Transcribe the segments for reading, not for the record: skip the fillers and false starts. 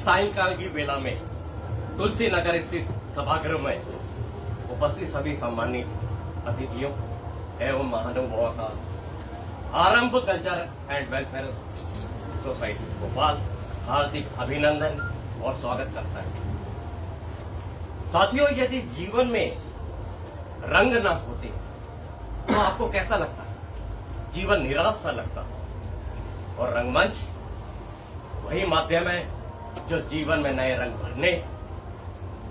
सायंकाल की वेला में तुलसी नगर स्थित सभागृह में उपस्थित सभी सम्मानित अतिथियों एवं महानुभावों का आरंभ culture and welfare society Bhopal हार्दिक अभिनंदन और स्वागत करता है। साथियों, यदि जीवन में रंग ना होते तो आपको कैसा लगता? जीवन निराश सा लगता। और रंगमंच वही माध्यम है जो जीवन में नए रंग भरने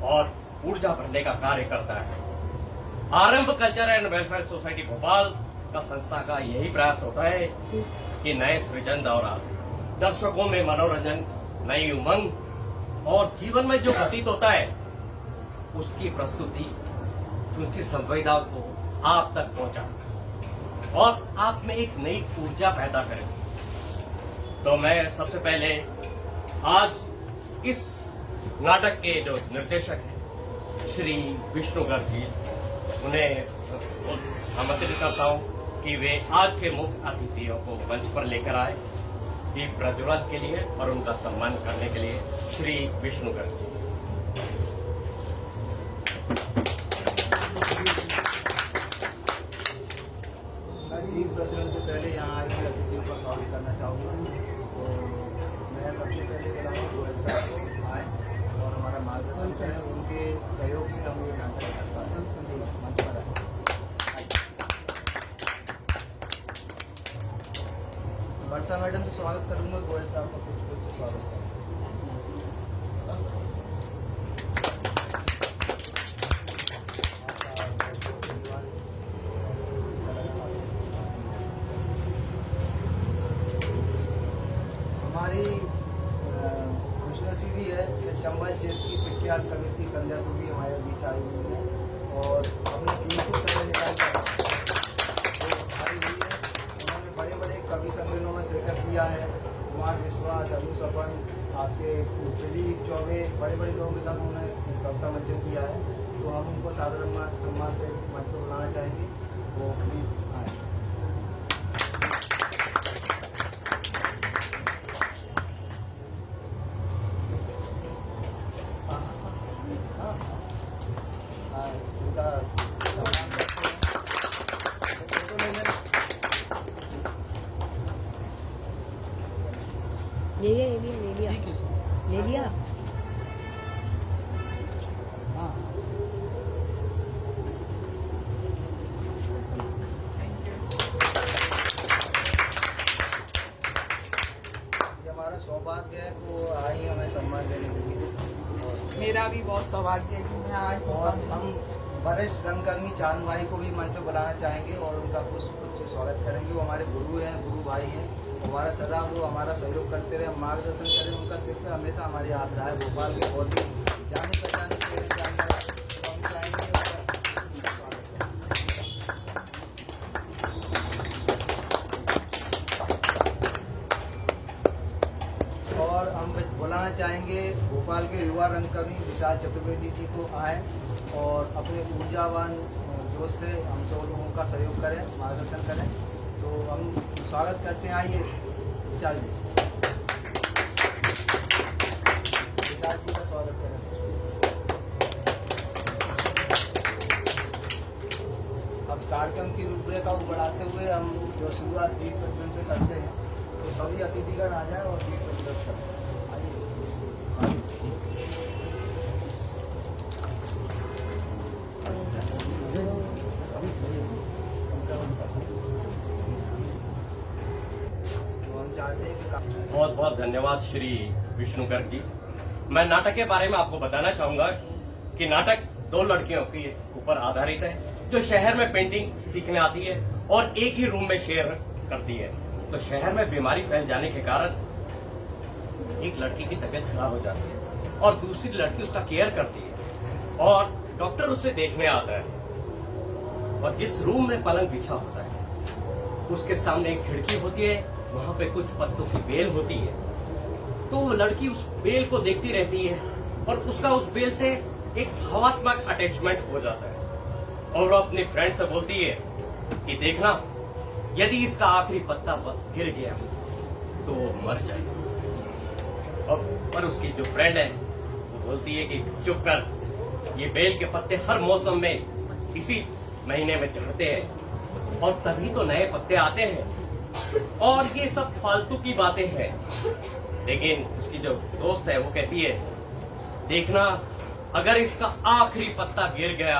और ऊर्जा भरने का कार्य करता है। आरंभ culture and welfare society Bhopal का संस्था का यही प्रयास होता है कि नए सृजन द्वारा दर्शकों में मनोरंजन, नई उमंग और जीवन में जो घटित होता है उसकी प्रस्तुति, उसकी संवेदनाओं को आप तक पहुंचाए और आप में एक नई ऊर्जा पैदा करें। तो मैं सबसे पहले आज इस नाटक के जो निर्देशक हैं श्री विष्णु गर्ग जी, उन्हें आमंत्रित करता हूं कि वे आज के मुख्य अतिथियों को मंच पर लेकर आए दीप प्रज्वलन के लिए और उनका सम्मान करने के लिए। श्री विष्णु गर्ग जी। दीप प्रज्वलन से पहले यहाँ आए हुए अतिथियों का स्वागत करना चाहूँगा। तो मैं सबसे पहले बताऊँ गोयल साहब को आए और हमारा मार्गदर्शन करें, उनके सहयोग से हम ये नाटक कर पाते हैं। मंच पर आए। वर्षा मैडम से स्वागत करूँगा, गोयल साहब का कुछ स्वागत करें। हमारी खुशनसीबी है कि चंबल क्षेत्र की विख्यात कवियत्री संध्या सिंह भी हमारे बीच आई हुई है और अपने कीमती समय निकाल कर आई हुई है। उन्होंने बड़े बड़े कवि सम्मेलनों में शिरकत किया है। कुमार विश्वास, अनु सपन, आपके दिलीप चौबे, बड़े बड़े लोगों के साथ उन्होंने कविता मंचन किया है। तो हम उनको सादर सम्मान से मंच पर बुलाना चाहेंगे। वो प्लीज़ आए। ले लिया। हाँ, ये हमारा सौभाग्य है वो आई हमें सम्मान देने के लिए। मेरा भी बहुत सौभाग्य है कि मैं आज और हम वरिष्ठ रंगकर्मी चांद भाई को भी मंच पर बुलाना चाहेंगे और उनका कुछ स्वागत करेंगे। वो हमारे गुरु हैं, गुरु भाई हैं। हमारा सदा वो हमारा सहयोग करते रहे, मार्गदर्शन करें। उनका सिर पे हमेशा हमारी हाथ रहा है। भोपाल के और भी जाने पहचाने के हम चाहेंगे। और हम बुलाना चाहेंगे भोपाल के युवा रंगकर्मी विशाल चतुर्वेदी जी को आए और अपने ऊर्जावान जोश से हम सब लोगों का सहयोग करें, मार्गदर्शन करें। तो हम स्वागत करते हैं। आइए विशाल जी, विशाल जी का स्वागत करें। अब कार्यक्रम की रूपरेखा को बढ़ाते हुए हम जो शुरुआत दीप प्रज्वलन से करते हैं, तो सभी अतिथिगण आ जाए और दीप प्रज्वलन करें। बहुत बहुत धन्यवाद श्री विष्णु गर्ग जी। मैं नाटक के बारे में आपको बताना चाहूंगा कि नाटक दो लड़कियों के ऊपर आधारित है जो शहर में पेंटिंग सीखने आती है और एक ही रूम में शेयर करती है। तो शहर में बीमारी फैल जाने के कारण एक लड़की की तबीयत खराब हो जाती है और दूसरी लड़की उसका केयर करती है और डॉक्टर उसे देखने आता है। और जिस रूम में पलंग बिछा होता है उसके सामने एक खिड़की होती है, वहां पे कुछ पत्तों की बेल होती है। तो वो लड़की उस बेल को देखती रहती है और उसका उस बेल से एक भावात्मक अटैचमेंट हो जाता है और वो अपने फ्रेंड से बोलती है कि देखना, यदि इसका आखिरी पत्ता गिर गया तो वो मर जाएगा। अब पर उसकी जो फ्रेंड है वो बोलती है कि चुप कर, ये बेल के पत्ते हर मौसम में इसी महीने में चढ़ते हैं और तभी तो नए पत्ते आते हैं और ये सब फालतू की बातें हैं। लेकिन उसकी जो दोस्त है वो कहती है, देखना अगर इसका आखिरी पत्ता गिर गया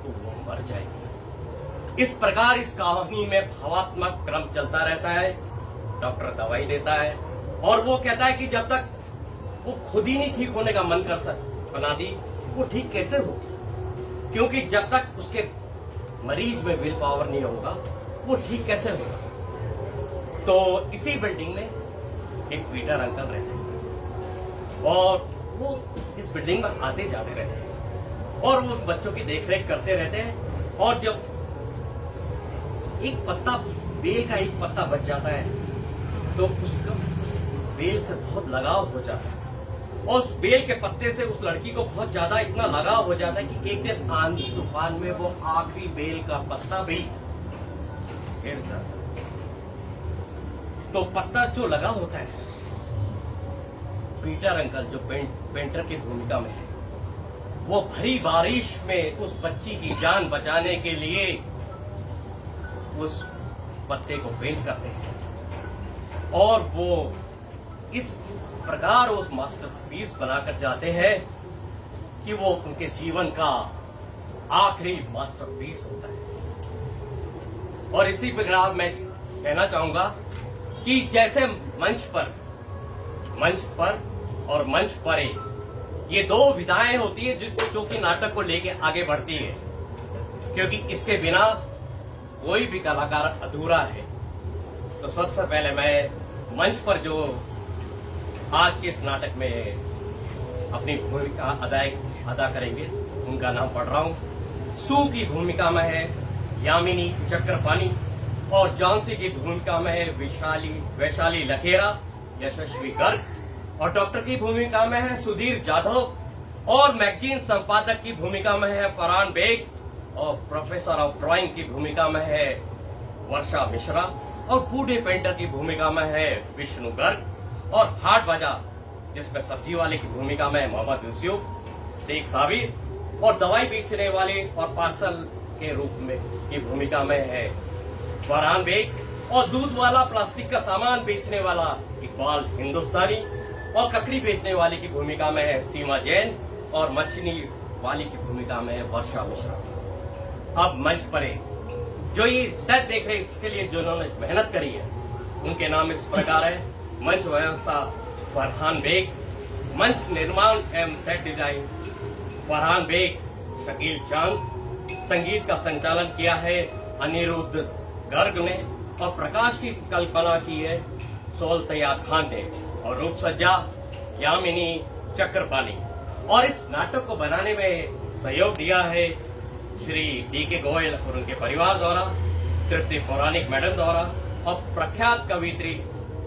तो वो मर जाएगी। इस प्रकार इस कहानी में भावात्मक क्रम चलता रहता है। डॉक्टर दवाई देता है और वो कहता है कि जब तक वो खुद ही नहीं ठीक होने का मन बना दी, वो ठीक कैसे हो, क्योंकि जब तक उसके मरीज में विल पावर नहीं होगा वो ठीक कैसे होगा। तो इसी बिल्डिंग में एक पीटर अंकल रहते हैं और वो इस बिल्डिंग में आते जाते रहते हैं और वो बच्चों की देखरेख करते रहते हैं। और जब एक पत्ता, बेल का एक पत्ता बच जाता है तो उसका बेल से बहुत लगाव हो जाता है और उस बेल के पत्ते से उस लड़की को बहुत ज्यादा इतना लगाव हो जाता है कि एक दिन आंधी तूफान में वो आखिरी बेल का पत्ता भी गिर जाता है। तो पत्ता जो लगा होता है, पीटर अंकल जो पेंटर की भूमिका में है, वो भरी बारिश में उस बच्ची की जान बचाने के लिए उस पत्ते को पेंट करते हैं और वो इस प्रकार उस मास्टरपीस बनाकर जाते हैं कि वो उनके जीवन का आखिरी मास्टरपीस होता है। और इसी प्रकार मैं कहना चाहूंगा कि जैसे मंच पर और मंच परे ये दो विधाएं होती है जो कि नाटक को लेके आगे बढ़ती है, क्योंकि इसके बिना कोई भी कलाकार अधूरा है। तो सबसे पहले मैं मंच पर जो आज के इस नाटक में अपनी भूमिका अदा करेंगे उनका नाम पढ़ रहा हूं। सू की भूमिका में है यामिनी चक्रपाणी और जॉन्सी की भूमिका में है वैशाली लखेरा, यशस्वी गर्ग और डॉक्टर की भूमिका में है सुधीर जाधव और मैगजीन संपादक की भूमिका में है फरहान बेग और प्रोफेसर ऑफ ड्राइंग की भूमिका में है वर्षा मिश्रा और बूढ़े पेंटर की भूमिका में है विष्णु गर्ग और हाट बाजार जिसमें सब्जी वाले की भूमिका में मोहम्मद यूसुफ शेख साबिर और दवाई बेचने वाले और पार्सल के रूप में की भूमिका में है फरहान बेग और दूध वाला प्लास्टिक का सामान बेचने वाला इकबाल हिंदुस्तानी और ककड़ी बेचने वाले की भूमिका में है सीमा जैन और मछली वाली की भूमिका में है वर्षा मिश्रा। अब मंच पर जो ये सेट देख रहे हैं, इसके लिए जिन्होंने मेहनत करी है उनके नाम इस प्रकार है। मंच व्यवस्था फरहान बेग, मंच निर्माण एवं सेट डिजाइन फरहान बेग, शकील चांद, संगीत का संचालन किया है अनिरुद्ध गर्ग ने और प्रकाश की कल्पना की है सोलतैया खान ने और रूप सज्जा यामिनी चक्रपाणी। और इस नाटक को बनाने में सहयोग दिया है श्री डी.के. गोयल और उनके परिवार द्वारा, तृप्ति पौराणिक मैडम द्वारा और प्रख्यात कवित्री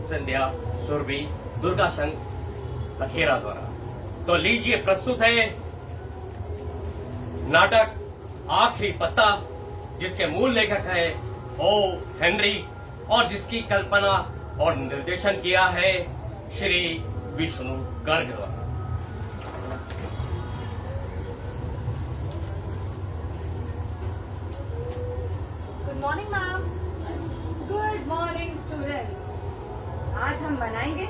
संध्या सुरभि दुर्गा संघ लखेरा द्वारा। तो लीजिए प्रस्तुत है नाटक आखिरी पत्ता, जिसके मूल लेखक है ओ हेनरी और जिसकी कल्पना और निर्देशन किया है श्री विष्णु गर्ग द्वारा। Good morning ma'am. Good morning students. आज हम बताएंगे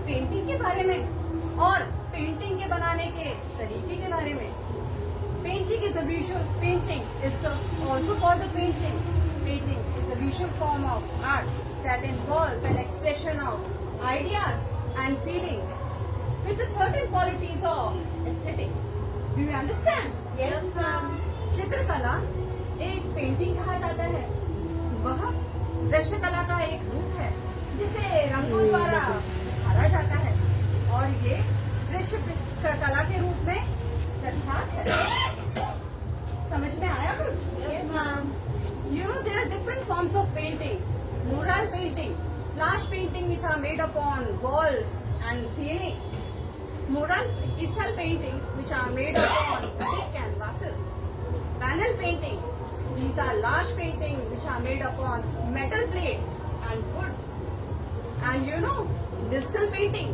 पेंटिंग के बारे में और पेंटिंग के बनाने के तरीके के बारे में। Painting is a visual, painting is also called the painting. Painting is a visual form of art that involves an expression of ideas and feelings with a certain qualities of aesthetic. Do you understand? Yes, ma'am. चित्रकला एक painting कहा जाता है। वह दृश्य कला का एक रूप है जिसे रंगों द्वारा भरा जाता है और ये दृश्य कला के रूप में प्रख्यात है। समझ में आया कुछ? Yes, ma'am. You know there are different forms of painting. Mural painting, large painting which are made upon walls and ceilings. Mural easel painting which are made upon big canvases. Panel painting, these are large painting which are made upon metal plate and wood. And you know digital painting,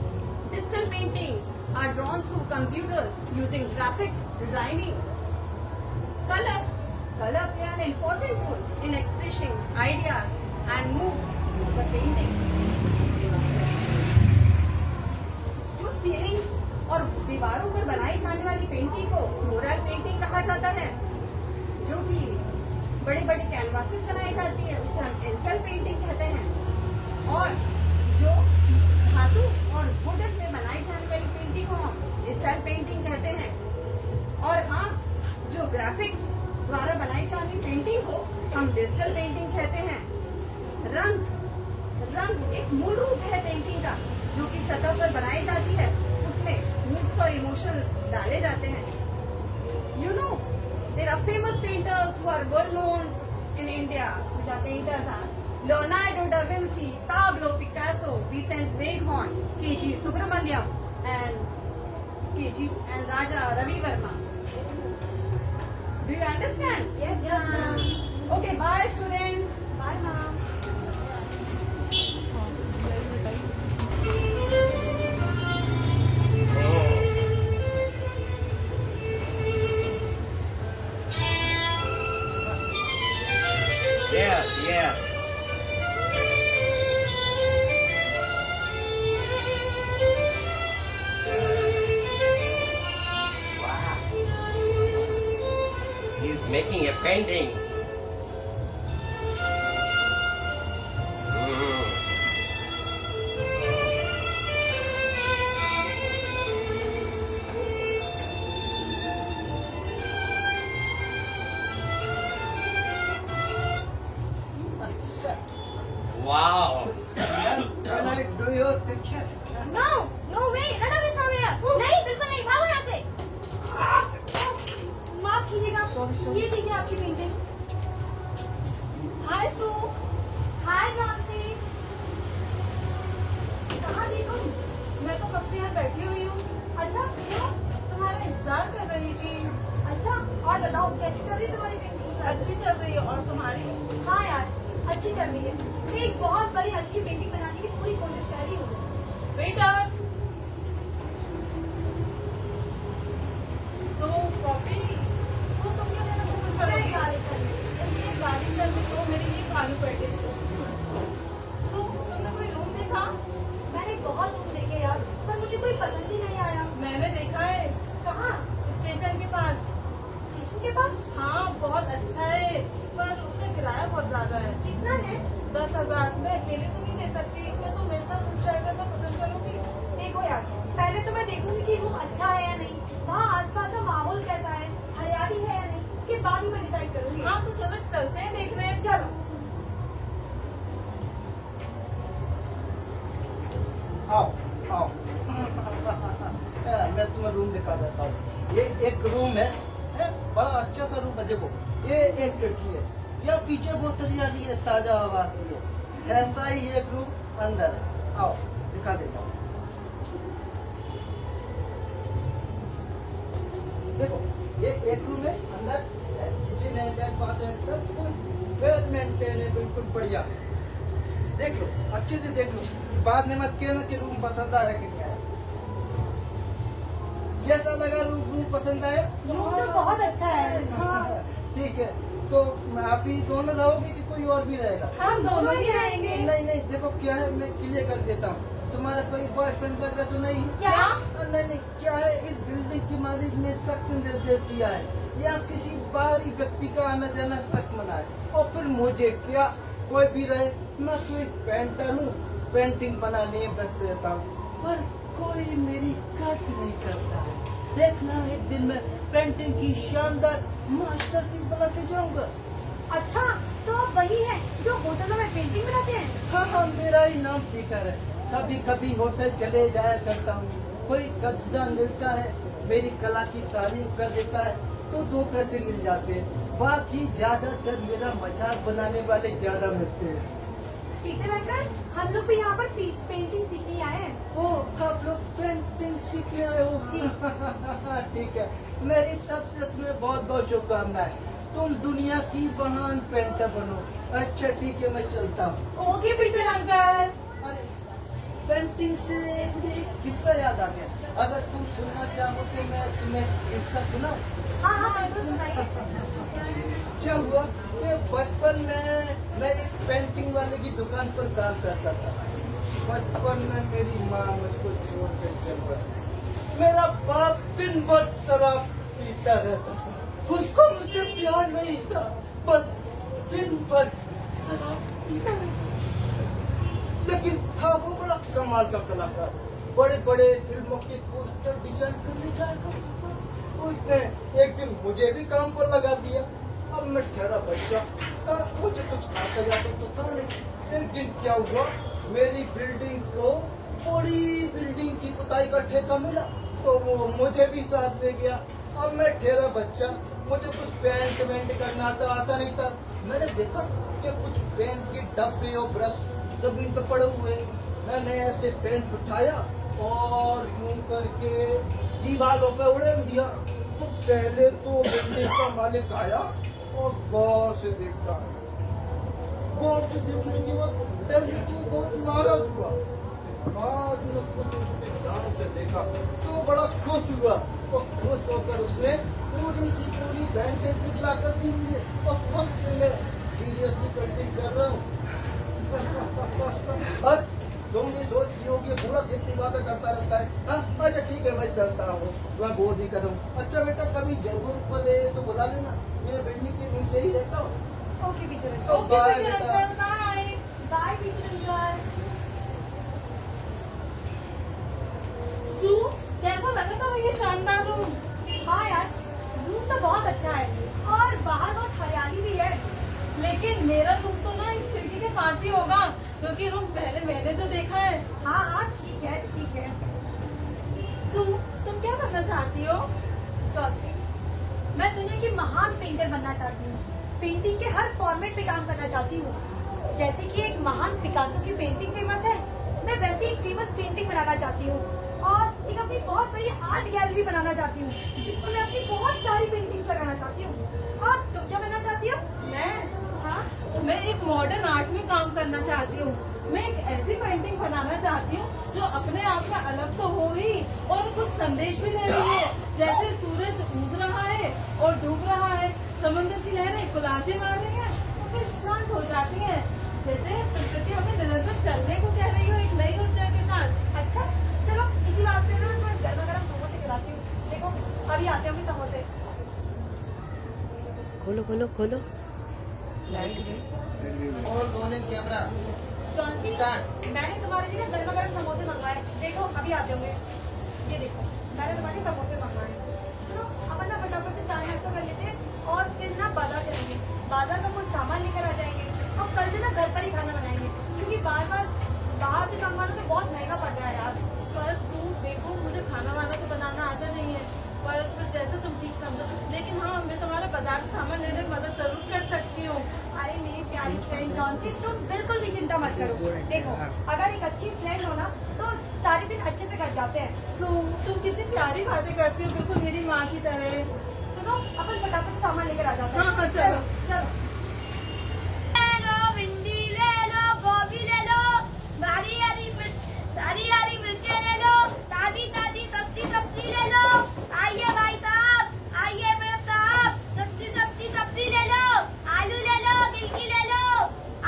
digital painting are drawn through computers using graphic designing. Color play an important role in expressing ideas and moods of the painting. जो ceilings और दीवारों पर बनाई जाने वाली painting को मुरल painting कहा जाता है, जो कि बड़ी बड़ी कैनवासेस बनाई जाती है, उसे हम एल्सेल पेंटिंग कहते हैं। और जो धातु और वुडन में बनाई जाने वाली पेंटिंग को हम एल्सेल पेंटिंग कहते हैं। और हाँ, जो ग्राफिक्स द्वारा बनाई जाने पेंटिंग को हम डिजिटल पेंटिंग कहते हैं। रंग एक मूल रूप है पेंटिंग का, जो कि सतह पर बनाई जाती है, उसमें मूड्स और इमोशंस डाले जाते हैं। You know, there are famous painters who are well known in India. The painters are Leonardo da Vinci, Pablo Picasso, Vincent van Gogh, K.G. Subramaniam, and Raja Ravi Verma. Do you understand? Yes, ma'am. Okay, bye students. Bye, ma'am. Yes. Wow. He's making a painting. Wow. Can I do your picture? No way, run away from here. नहीं, बिल्कुल नहीं, भागो यहाँ से। माफ कीजिएगा, ये देखिए आपकी पेंटिंग। हाय सू, हाय जानसी। कहाँ थी तुम? मैं तो कब से यहाँ बैठी हुई हूँ। अच्छा, क्यों? तुम्हारा इंतजार कर रही थी। अच्छा, और बताओ कैसी चल रही है तुम्हारी पेंटिंग? अच्छी चल रही है। और तुम्हारी? हाँ यार, अच्छी चल रही है। मैं एक बहुत बड़ी अच्छी पेंटिंग बनाने की पूरी कोशिश कर रही हूँ। बेटा, तो कॉफी तो तुम क्या लेना पसंद करोगी? ये गाड़ी सर्व तो मेरे लिए आलू पैटिस। सो तुमने कोई रूम देखा? मैंने बहुत रूम देखे यार, पर मुझे कोई पसंद ही नहीं आया। मैंने देखा है कहाँ? स्टेशन के पास। स्टेशन के पास? हाँ, बहुत अच्छा है, पर उसका किराया बहुत ज्यादा है। कितना है? 10,000। मैं अकेले तो नहीं दे सकती। क्या तुम मेरे साथ रूम शेयर करना पसंद करोगी? देखो यार, पहले तो मैं देखूंगी कि रूम अच्छा है या नहीं, वहाँ आसपास का माहौल कैसा है, हरियाली है या नहीं, उसके बाद ही मैं डिसाइड करूंगी। हाँ, तो चलो चलते हैं देखने। चलो। आओ मैं तुम्हें रूम दिखा देता हूँ। ये एक रूम है, बड़ा अच्छा सा रूम है। देखो, ये एक खिड़की है, यहाँ पीछे बहुत हरियाली है, ताजा हवा आती है। ऐसा ही एक रूम अंदर है। आओ दिखा देता हूँ। देखो, ये एक रूम है, अंदर किचन है, बेड बाथ है, सब कुछ वेल मेंटेन है, बिल्कुल बढ़िया। देख लो, अच्छे से देख लो, बाद में मत कहना कि रूम पसंद आया कि नहीं आया। कैसा लगा रूम पसंद आया? रूम तो बहुत अच्छा है। हाँ, ठीक है, तो आप ही दोनों रहोगे कि कोई और भी रहेगा? हम दोनों ही रहेंगे। नहीं, देखो क्या है, मैं क्लियर कर देता हूँ। तुम्हारा कोई बॉयफ्रेंड वगैरह तो नहीं है? क्या? नहीं, क्या है, इस बिल्डिंग की मालिक ने सख्त निर्देश दिया है, यहाँ किसी बाहरी व्यक्ति का आना जाना सख्त मना है। और फिर मुझे क्या, कोई भी रहे, मैं तो एक पेंटर हूँ, पेंटिंग बनाने में व्यस्त रहता हूँ, पर कोई मेरी कट नहीं करता है। देखना, एक दिन में पेंटिंग की शानदार मास्टरपीस बना के जाऊंगा। अच्छा, तो आप वही हैं जो होटलों में पेंटिंग बनाते हैं? हाँ, मेरा ही नाम पीटर है। कभी कभी होटल चले जाया करता हूँ, कोई कद्दार मिलता है, मेरी कला की तारीफ कर देता है, तो 2 पैसे मिल जाते हैं। बाकी ज्यादातर मेरा मजाक बनाने वाले ज्यादा मिलते हैं। पीटर अंकल, हम लोग भी यहाँ पर पेंटिंग सीखने आए हैं। ओ, आप लोग पेंटिंग सीखने आए हो? ठीक है, मेरी तरफ से तुम्हें बहुत बहुत शुभकामनाएं। तुम दुनिया की महान पेंटर बनो। अच्छा ठीक है, मैं चलता हूँ। Okay Peter uncle. अरे पेंटिंग से मुझे एक किस्सा याद आ गया। अगर तुम सुनना चाहो तो मैं तुम्हें किस्सा सुनाऊं? हाँ हाँ बिल्कुल सुनाइए। क्या हुआ कि बचपन में मैं एक पेंटिंग वाले की दुकान पर काम करता था। बचपन में मेरी माँ मुझको छोड़ कर चल बसी। मेरा बाप दिन भर शराब पीता रहता था। उसको मुझसे प्यार नहीं था, बस दिन भर शराब पीता रहता। लेकिन था वो बड़ा कमाल का कलाकार। बड़े बड़े फिल्मों के पोस्टर डिजाइन करने जाएगा। उसने एक दिन मुझे भी काम पर लगा दिया। अब मैं ठहरा बच्चा, मुझे कुछ आता जाता तो था नहीं। एक दिन क्या हुआ, मेरी बिल्डिंग को बड़ी बिल्डिंग की पुताई का ठेका मिला तो वो मुझे भी साथ ले गया। अब मैं ठहरा बच्चा, मुझे कुछ पेंट वेंट करना आता नहीं था। मैंने देखा कि कुछ पेंट के डब्बे और ब्रश जमीन पे पड़े हुए। मैंने ऐसे पेंट उठाया और यूं करके दीवारों पे उड़ेल दिया। तो पहले तो बिल्डिंग का मालिक आया और गौर से देखता है। गौर से देखने के बाद पहले तो बहुत नाराज हुआ, बाद में खुद उसने ध्यान से देखा तो बड़ा खुश हुआ। और खुश होकर उसने पूरी की पूरी बैंडेज निकला कर दी मुझे। और अब से मैं सीरियसली पेंटिंग कर रहा हूँ। और तुम भी सोच रही होगी पूरा कितनी बातें करता रहता है। हाँ अच्छा ठीक है, मैं चलता हूँ, मैं बोर भी करूँ। अच्छा बेटा, कभी जरूरत पड़े तो बुला लेना, मैं बिल्डिंग के नीचे ही रहता हूँ। Okay teacher uncle. Oh, bye, teacher बेटा। Uncle, bye. Bye teacher uncle. Sue, कैसा लगा था ये शानदार रूम? हाँ यार, रूम तो बहुत अच्छा है और बाहर बहुत हरियाली भी है। लेकिन मेरा रूम तो ना इस खिड़की के पास ही होगा, क्योंकि रूम पहले मैंने जो देखा है। हाँ हाँ ठीक है ठीक है। सू, तुम क्या बनना चाहती हो? चौथी, मैं दुनिया की महान पेंटर बनना चाहती हूँ। पेंटिंग के हर फॉर्मेट पे काम करना चाहती हूँ। जैसे कि एक महान पिकासो की पेंटिंग फेमस है, मैं वैसे एक फेमस पेंटिंग बनाना चाहती हूँ और एक अपनी बहुत बड़ी आर्ट गैलरी बनाना चाहती हूँ जिसमें मैं अपनी बहुत सारी पेंटिंग्स लगाना चाहती हूँ। और तुम क्या बनना चाहती हो? मैं हाँ मैं एक मॉडर्न आर्ट में काम करना चाहती हूँ। मैं एक ऐसी पेंटिंग बनाना चाहती हूँ जो अपने आप में अलग तो हो ही और कुछ संदेश भी दे रही है। जैसे सूरज उग रहा है और डूब रहा है, समुद्र की लहरें कुलाचे मार रही हैं और फिर शांत हो जाती हैं। जैसे प्रकृति हमें निरंतर चलने को कह रही हो एक नई ऊर्जा के साथ। अच्छा चलो इसी बात पे ना मैं गर्मा गर्म समोसे खिलाती हूँ। देखो अभी आते होंगे समोसे। खोलो खोलो खोलो। और दोनों कैमरा जॉन्सी, मैंने तुम्हारे लिए गर्मा गर्म समोसे मंगवाए। देखो अभी आते होंगे। ये देखो मैंने तुम्हारे समोसे मंगवाए। सुनो अपन ना फटाफट से चाय नाश्ता कर लेते हैं और फिर ना बाजार चलेंगे। बाजार का कुछ सामान लेकर आ जाएंगे और कल से ना घर पर ही खाना बनाएंगे, क्योंकि बार बार बाहर से मंगवाना तो बहुत महंगा पड़ रहा है यार। पर सू, देखो मुझे खाना वाना तो बनाना आता नहीं है, पर फिर जैसे तुम ठीक समझो। लेकिन हाँ, मैं तुम्हारा बाजार से सामान लेने में मदद जरूर कर सकती हूँ। अरे मेरी प्यारी फ्रेंड जॉन्सी, तुम बिल्कुल भी चिंता मत करो। देखो अगर एक अच्छी फ्रेंड हो ना तो सारे दिन अच्छे से कट जाते हैं। सू, तुम कितनी प्यारी बातें करती हो, बिल्कुल मेरी माँ की तरह। सुनो अपन फटाफट से सामान लेकर आ जाते हैं। हाँ, हाँ, चलो। चलो। ले लो भिंडी, ले लो गोभी, ले लो सारी हरी मिर्चें, ले लो ताजी ताजी सस्ती सब्जी, ले लो। आइए भाई साहब, आइए मेम साहब, सस्ती सस्ती सब्जी ले लो। आलू ले लो, गिलकी ले लो।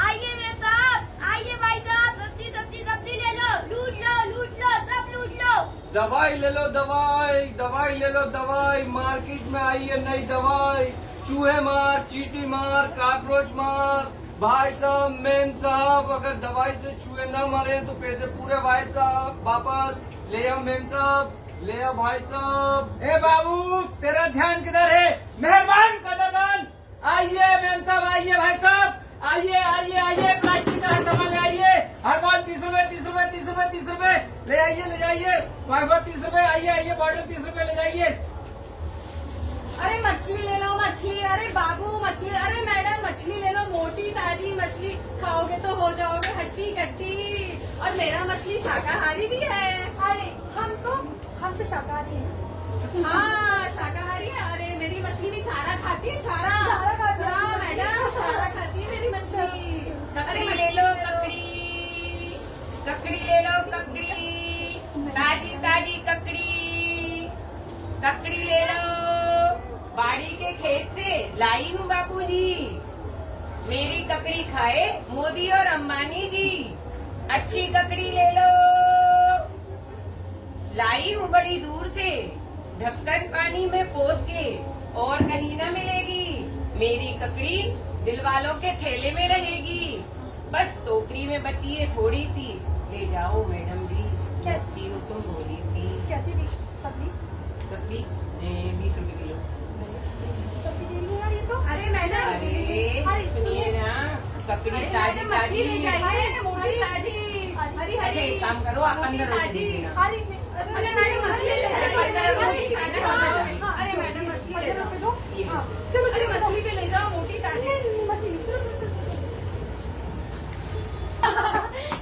आइए मेम साहब, आइए भाई साहब, सस्ती सस्ती सब्जी ले लो। लूट लो सब लूट लो। दवाई ले लो, दवाई ले लो, दवाई मार्केट में आई है नई दवाई। चूहे मार, चींटी मार, काकरोच मार। भाई साहब, मेम साहब, अगर दवाई से चूहे न मरे तो पैसे पूरे भाई साहब वापस ले आओ। मेम साहब ले आओ भाई साहब। ए बाबू, तेरा ध्यान किधर है? मेहरबान कदरदान, आइए मेम साहब, आइए भाई साहब, आइए आइए आइए, प्लास्टिक का सामान ले आइए। हर बार 30 रुपए 30 रुपए 30 रुपए 30 रुपए ले आइए, ले जाइए। वाइफर 30 रुपए, आइए आइए, बॉटल 30 रुपए ले जाइए। अरे मछली ले लो मछली, अरे बाबू मछली, अरे मैडम मछली ले लो, मोटी ताजी मछली, खाओगे तो हो जाओगे हट्टी कट्टी। और मेरा मछली शाकाहारी भी है। अरे हम तो शाकाहारी हैं। हाँ शाकाहारी है। अरे मेरी मछली भी छारा खाती है, छारा छारा खाती है। हाँ मैडम, छारा खाती है मेरी मछली। ककड़ी ले लो, ककड़ी ले लो, ककड़ी ककड़ी ले लो, बाड़ी के खेत से लाई हूँ बापूजी। मेरी ककड़ी खाए मोदी और अंबानी जी, अच्छी ककड़ी ले लो। लाई हूँ बड़ी दूर से, ढक्कन पानी में पोस के, और कहीं न मिलेगी। मेरी ककड़ी दिल वालों के थैले में रहेगी, बस टोकरी में बची है थोड़ी सी, ले जाओ मैडम जी। कैसी हो तुम भोली सी। कैसी थी सब्जी? ककड़ी 20 रुपए किलो। सब्जी दे रही है यार ये तो। अरे मैडम, अरे सुनिए ना, ककड़ी ताजी ताजी। मोटी ताजी। अरे अच्छा एक काम करो, आप 15 रुपए दे देना। अरे मैडम मछली ले लो। अरे मैडम मछली ले लो। 15 रुपए दो। ये हाँ, चलो चलो मछली पे ले जाओ, मोटी ताजी।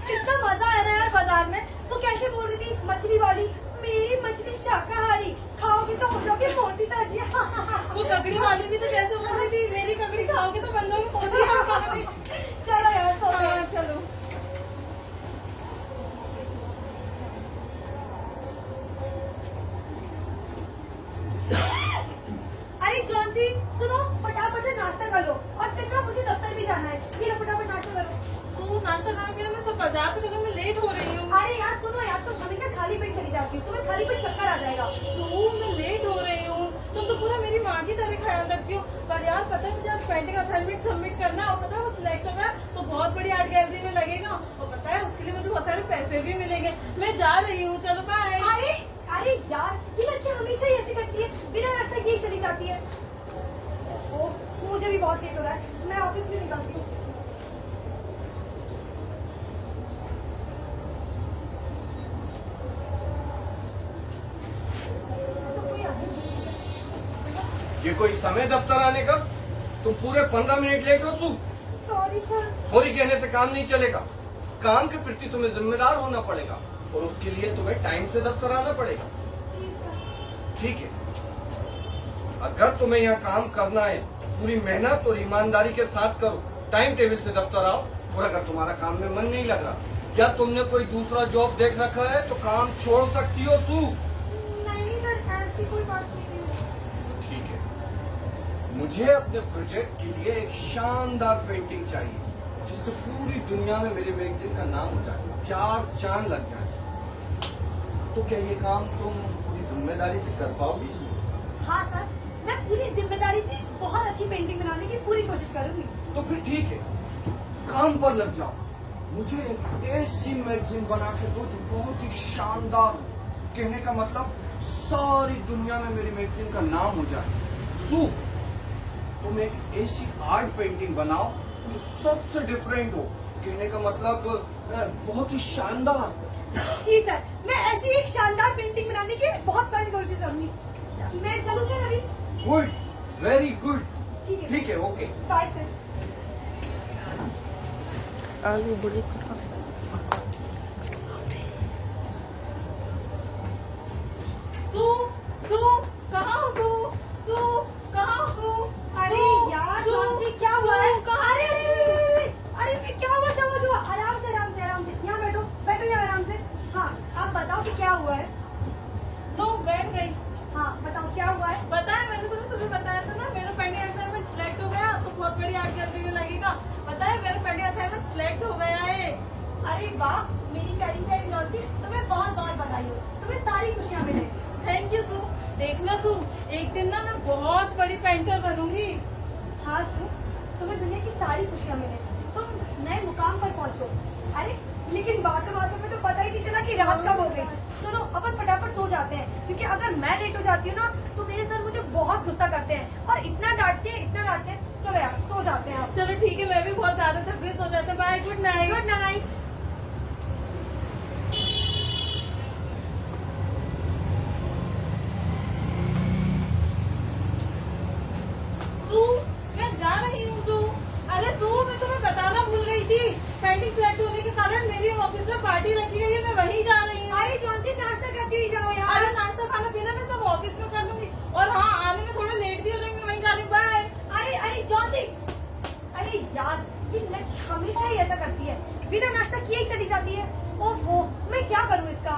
कितना मजा आया ना यार बाजार में। तो कैसे बोल रही थी मछली वाली, मेरी मछली शाकाहारी, खाओगे तो हो जाओगे मोटी ताजी। वो ककड़ी वाली भी तो जैसे बोल रही थी, मेरी ककड़ी खाओगे तो बन लोगे मोटी। चलो यार सोते हैं। हाँ, चलो। अरे जॉन्सी सुनो, फटाफट से नाश्ता कर लो और फिर ना मुझे दफ्तर भी जाना है। ये लो फटाफट नाश्ता करो। सो नाश्ता खाने के लिए मैं सब बाजार से चलो, मैं लेट हो रही हूँ। अरे यार सुनो यार, तुम हमेशा खाली पेट चली जाती हो, तुम्हें खाली पेट चक्कर आ जाएगा। सो मैं लेट हो रही हूँ, तुम तो पूरा मेरी माँ की तरह ख्याल रखती हो। पर यार पता है मुझे आज पेंटिंग असाइनमेंट सबमिट करना है, और पता है वो सिलेक्ट हो गया तो बहुत बड़ी आर्ट गैलरी में लगेगा, और पता है उसके लिए मुझे बहुत सारे पैसे भी मिलेंगे। मैं जा रही हूँ, चलो बाय। अरे अरे यार, ये लड़की हमेशा ही ऐसी करती है, बिना नाश्ता किए चली जाती है। ओह, मुझे भी बहुत लेट हो रहा है, मैं ऑफिस में निकलती हूँ। ये कोई समय दफ्तर आने का? तुम पूरे 15 मिनट लेट हो सू। Sorry sir. सॉरी कहने से काम नहीं चलेगा। काम के प्रति तुम्हें जिम्मेदार होना पड़ेगा, और उसके लिए तुम्हें टाइम से दफ्तर आना पड़ेगा। जी सर। ठीक है, अगर तुम्हें यहाँ काम करना है पूरी मेहनत और ईमानदारी के साथ करो, टाइम टेबल से दफ्तर आओ। और अगर तुम्हारा काम में मन नहीं लग रहा, या तुमने कोई दूसरा जॉब देख रखा है, तो काम छोड़ सकती हो सू। नहीं सर, ऐसी कोई बात नहीं है। ठीक है, मुझे अपने प्रोजेक्ट के लिए एक शानदार पेंटिंग चाहिए, जिससे पूरी दुनिया में मेरे मैगजीन का नाम हो जाए, 4 चांद लग जाए। तो क्या ये काम तुम पूरी जिम्मेदारी से कर पाओगी सू? हाँ सर, मैं पूरी जिम्मेदारी से बहुत अच्छी पेंटिंग बनाने की पूरी कोशिश करूंगी। तो फिर ठीक है, काम पर लग जाओ। मुझे एक ऐसी मैगजीन बना के दो जो बहुत ही शानदार हो, कहने का मतलब सारी दुनिया में मेरी मैगजीन का नाम हो जाए। सू, तुम एक ऐसी आर्ट पेंटिंग बनाओ जो सबसे डिफरेंट हो, कहने का मतलब बहुत ही शानदार। जी सर, मैं ऐसी एक शानदार पेंटिंग बनाने की बहुत बड़ी कोशिश करूंगी। मैं चलूं सर अभी? Good, very good. ठीक है। ठीक है, okay. Bye sir. Sue Sue कहाँ हो तू? सू कहाँ हो तू? अरे सू, यार सू, जॉन्सी, क्या हुआ है? सू, कहाँ अरे अरे क्या हुआ, क्या हुआ, क्या हुआ? आराम से आराम से आराम से, यहाँ बैठो बैठो यहाँ आराम से। हाँ, आप बताओ कि क्या हुआ है। लो बैठ गई। हाँ बताओ क्या हुआ है। बताया, मैंने तुम्हें सुबह बताया था ना, मेरा पेंटिंग असाइनमेंट सिलेक्ट हो गया तो बहुत बड़ी आर्ट गैलरी में लगेगा। पता है मेरा पेंटिंग असाइनमेंट सिलेक्ट हो गया है। अरे वाह, मेरी प्यारी फ्रेंड जॉन्सी, तुम्हें बहुत बहुत बधाई हो, तुम्हें सारी खुशियाँ मिले। थैंक यू सू। देखना सू, एक दिन ना मैं बहुत बड़ी पेंटर बनूंगी। हाँ सु, तुम्हें दुनिया की सारी खुशियाँ मिले, तुम नए मुकाम पर पहुँचो। अरे लेकिन बातों बातों में तो पता ही नहीं चला कि रात कब हो गई। सुनो, अपन फटाफट सो जाते हैं, क्योंकि अगर मैं लेट हो जाती हूँ ना तो मेरे सर मुझे बहुत गुस्सा करते हैं और इतना डांटते हैं, इतना डांटते हैं। चलो यार सो जाते हैं आप। चलो ठीक है, मैं भी बहुत ज्यादा थक गई, सो जाते हैं। Bye, good night. Good night. Sue, मैं जा रही हूँ सू। अरे सू, मैं तुम्हें बताना भूल गई थी, पेंटिंग सिलेक्ट होने के कारण मेरी ऑफिस में पार्टी रखी गई है, मैं वहीं जा रही हूँ। अरे जॉन्सी, नाश्ता करके ही जाओ यार। अरे नाश्ता खाना पीना मैं सब ऑफिस में कर लूंगी, और हाँ आने में थोड़ा लेट भी हो जाएंगे, वहीं जा रही हूँ। बाय। अरे अरे जॉन्सी, अरे यार ये लड़की हमेशा ही ऐसा करती है, बिना नाश्ता किए ही चली जाती है। ओफो, मैं क्या करूँ इसका।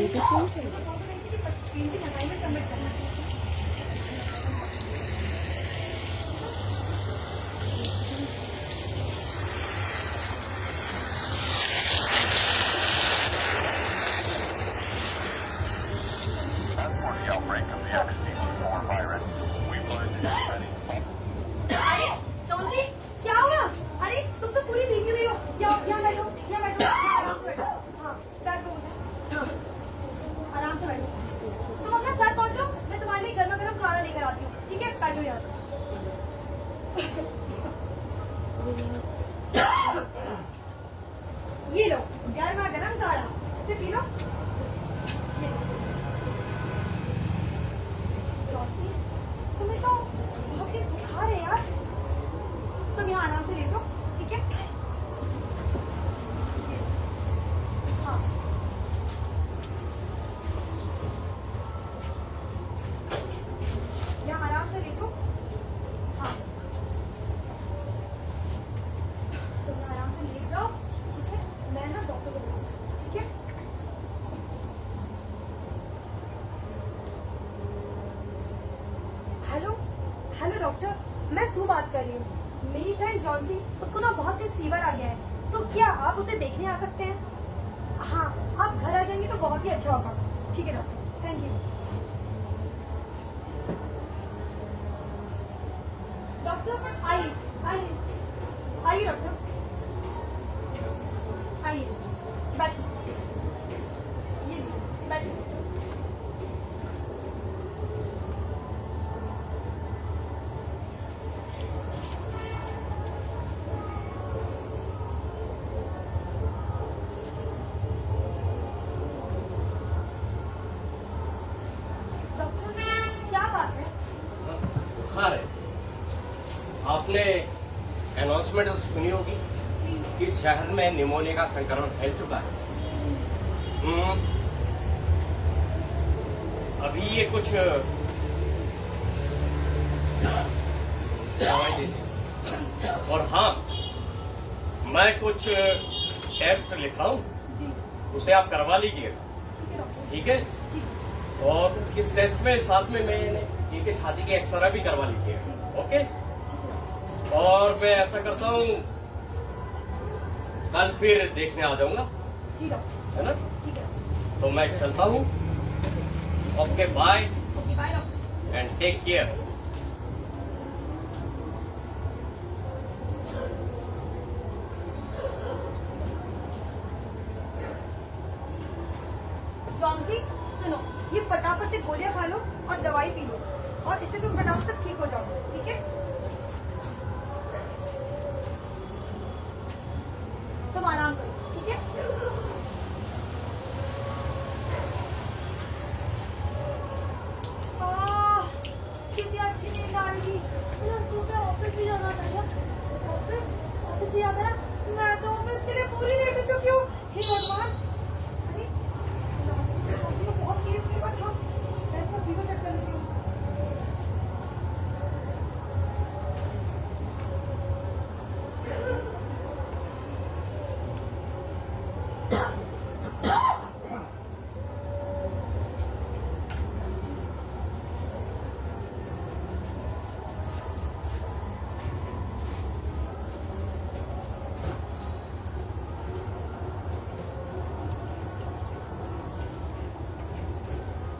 पेंटिंग असाइनमेंट सबमिट करना है। As for the outbreak of the XCG4 virus, we've learned it is spreading. अरे जॉन्सी, क्या हुआ? अरे तुम तो पूरी भीगी हुई हो। यहाँ बैठो, यहाँ बैठो, आराम से बैठो। हाँ, बैठ दो मुझे। हाँ, आराम से बैठो। तुम अपना सर पहुंचो, मैं तुम्हारे लिए गर्मा गर्म खाना लेकर आती हूँ। ठीक है, बैठो यहाँ। ये लो, गर्मा गर्म काढ़ा, इसे पी लो। ये लो। जॉन्सी, तुम्हें तो बहुत तेज बुखार है यार। तुम यहाँ आराम से लेटो, ठीक है? हाँ। यहाँ आराम से लेटो। हाँ। तुम यहाँ आराम से लेट जाओ, ठीक है? मैं ना डॉक्टर को बुलाऊंगी, ठीक है? हेलो हेलो डॉक्टर, मैं सू बात कर रही हूँ। मेरी फ्रेंड जॉन्सी, उसको ना बहुत तेज फीवर आ गया है, तो क्या आप उसे देखने आ सकते हैं? हाँ, आप घर आ जाएंगे तो बहुत ही अच्छा होगा। ठीक है डॉक्टर, थैंक यू। डॉक्टर आइए आइए आइए डॉक्टर, आइए बैठिए, ये बैठिए। डॉक्टर, क्या बात है? हाँ रे, आपने अनाउंसमेंट सुनी होगी जी कि शहर में निमोनिया का संक्रमण फैल चुका है। अभी ये कुछ दवाई दे दी। और हाँ, मैं कुछ टेस्ट लिख रहा हूँ, जी, उसे आप करवा लीजिएगा, ठीक है डॉक्टर, ठीक है? ठीक है। और इस टेस्ट में साथ में मैंने इनके छाती की एक्सरे भी करवा लीजिएगा, ओके? और मैं ऐसा करता हूँ, कल फिर देखने आ जाऊंगा, जी डॉक्टर, है ना? ठीक है। तो मैं चलता हूँ। Okay, bye okay, bye doctor. And take care. Johnsy, सुनो, ये फटाफट से गोलियां खा लो और दवाई पी लो, और इससे तुम फटाफट से ठीक हो जाओ, ठीक है? तुम आराम करो, ठीक है? कितनी अच्छी नींद आ रही थी। मतलब सुबह ऑफिस भी जाना था क्या? ऑफिस से याद है ना, मैं तो ऑफिस के लिए पूरी लेट हो चुकी हूँ। हे भगवान, अरे मुझे तो बहुत तेज फीवर था। मैं इसका फीवर चेक कर लेती हूँ।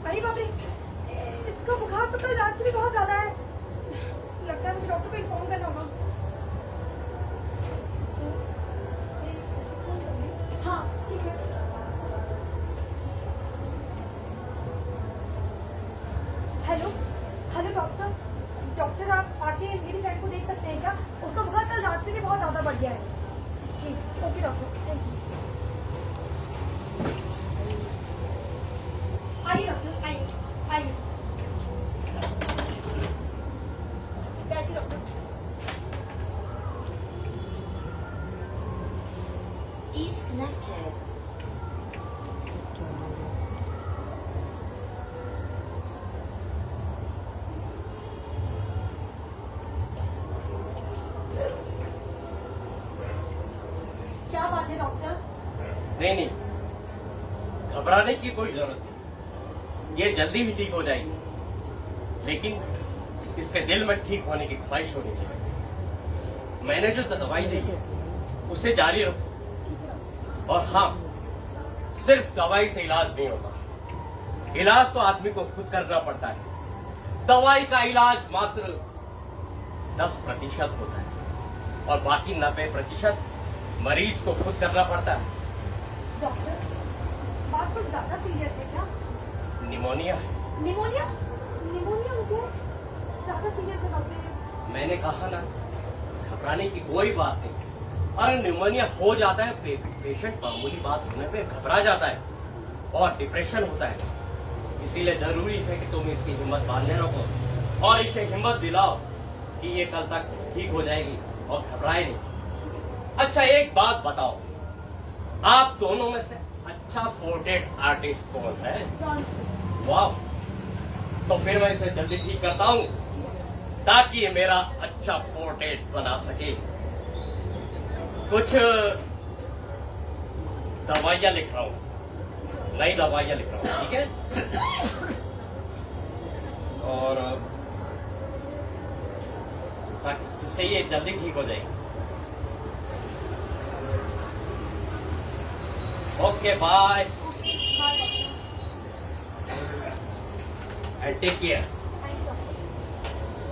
अरे बाप रे, इसका बुखार तो कल रात से भी बहुत ज्यादा है। लगता है मुझे डॉक्टर को इन्फॉर्म करना होगा। हाँ, ठीक है। हेलो हेलो डॉक्टर, डॉक्टर आप आके मेरी फ्रेंड को देख सकते हैं क्या? उसका बुखार कल रात से भी बहुत ज्यादा बढ़ गया है। जी, ओके डॉक्टर, थैंक यू। आइए डॉक्टर, आइए आइए, बैठिए डॉक्टर। is connected. क्या बात है डॉक्टर? नहीं, घबराने की कोई जरूरत नहीं, ये जल्दी ही ठीक हो जाएगी, लेकिन इसके दिल में ठीक होने की ख्वाहिश होनी चाहिए। मैंने जो दवाई दी है उसे जारी रखो। और हाँ, सिर्फ दवाई से इलाज नहीं होता, इलाज तो आदमी को खुद करना पड़ता है। दवाई का इलाज मात्र 10% होता है और बाकी 90% मरीज को खुद करना पड़ता है। डॉक्टर, बात कुछ ज्यादा सीरियस है क्या? निमोनिया है। निमोनिया? निमोनिया हो गया? ज्यादा सीरियस है डॉक्टर। मैंने कहा ना, घबराने की कोई बात नहीं। अरे निमोनिया हो जाता है, पेशेंट मामूली बात होने पे घबरा जाता है और डिप्रेशन होता है। इसीलिए जरूरी है कि तुम इसकी हिम्मत बांधने रखो और इसे हिम्मत दिलाओ कि ये कल तक ठीक हो जाएगी और घबराए नहीं। अच्छा, एक बात बताओ, आप दोनों में से अच्छा पोर्ट्रेट आर्टिस्ट कौन है? वाह, तो फिर मैं इसे जल्दी ठीक करता हूँ ताकि ये मेरा अच्छा पोर्ट्रेट बना सके। कुछ दवाइयाँ लिख रहा हूँ, नई दवाइयाँ लिख रहा हूँ, ठीक है? और ताकि इससे ये जल्दी ठीक हो जाएगी। Okay, bye and take care.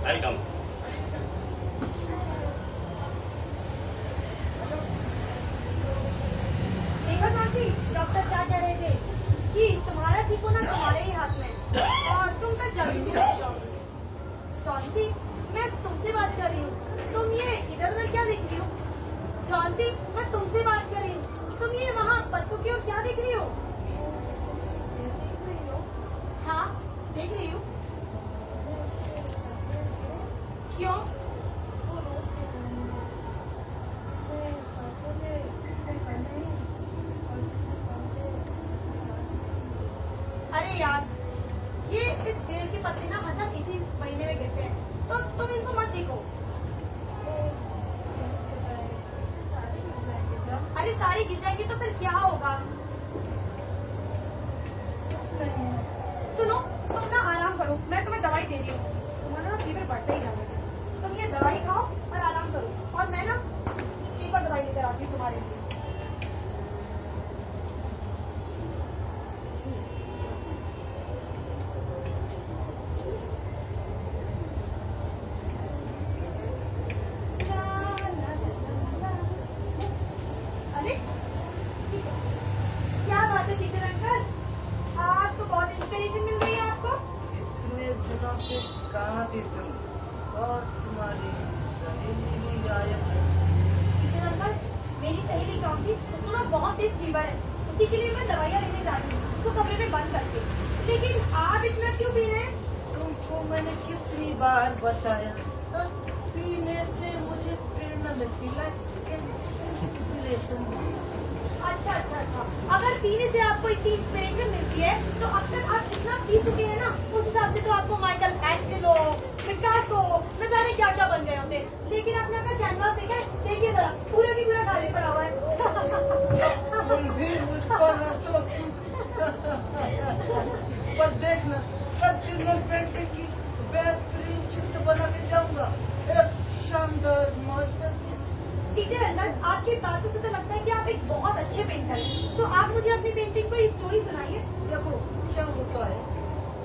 Welcome. देखो चाची, डॉक्टर क्या कह रहे थे कि तुम्हारा ठीक होना तुम्हारे ही हाथ में और तुम पर जल्दी से लग जाओगे। चौंसी, मैं तुमसे बात कर रही हूँ, तुम ये इधर उधर क्या देख रही हो? चौंसी, मैं तुमसे बात कर रही हूँ, तुम ये वहाँ पत्तों की ओर क्या देख रही हो? हाँ, देख रही हूँ। क्यों? अरे यार, ये इस पेड़ के पत्ते ना हर साल इसी महीने में गिरते हैं, तो तुम इनको मत देखो। अरे सारी गिर जाएंगी तो फिर क्या होगा? सुनो, तुम ना आराम करो, मैं तुम्हें दवाई दे रही हूँ। तुम्हारा ना फीवर बढ़ता ही जा रहा है, तुम ये दवाई खाओ और आराम करो, और मैं ना एक और दवाई लेकर आती हूँ तुम्हारे लिए। अरे क्या बात है टीचर अंकल, आज तो बहुत इंस्पिरेशन मिल रही है आपको। इतने दिनों से कहाँ थी तुम? और तुम्हारी सहेली भी गायब है। टीचर अंकल, मेरी सहेली चौंसी, उसको ना बहुत तेज फीवर है, उसी के लिए मैं दवाइयाँ लेने जा रही हूँ, उसको कमरे में बंद करके। लेकिन आप इतना क्यों पी रहे हैं? तुमको मैंने कितनी बार बताया, पीने से मुझे प्रेरणा मिलती है, इंस्पिरेशन। अच्छा अच्छा अच्छा, अगर पीने से आपको इतनी इंस्पिरेशन मिलती है तो अब तक आप कितना पी चुके हैं ना, उस हिसाब से तो आपको माइकल एंजेलो, पिकासो, न जाने क्या क्या बन गए होते। लेकिन आपने अपना कैनवास देखा है? देखिए जरा, पूरा की पूरा खाली पड़ा हुआ है। तुम भी मुझ पर हंसो, पर देखना, प्रतिदिन पेंटिंग की बेहतरीन चित्र बना के जाऊंगा, एक शानदार मास्टरपीस। टीचर अंकल, आपकी बातों से तो लगता है कि आप एक बहुत अच्छे पेंटर हैं, तो आप मुझे अपनी पेंटिंग को स्टोरी सुनाइए। देखो क्या होता है,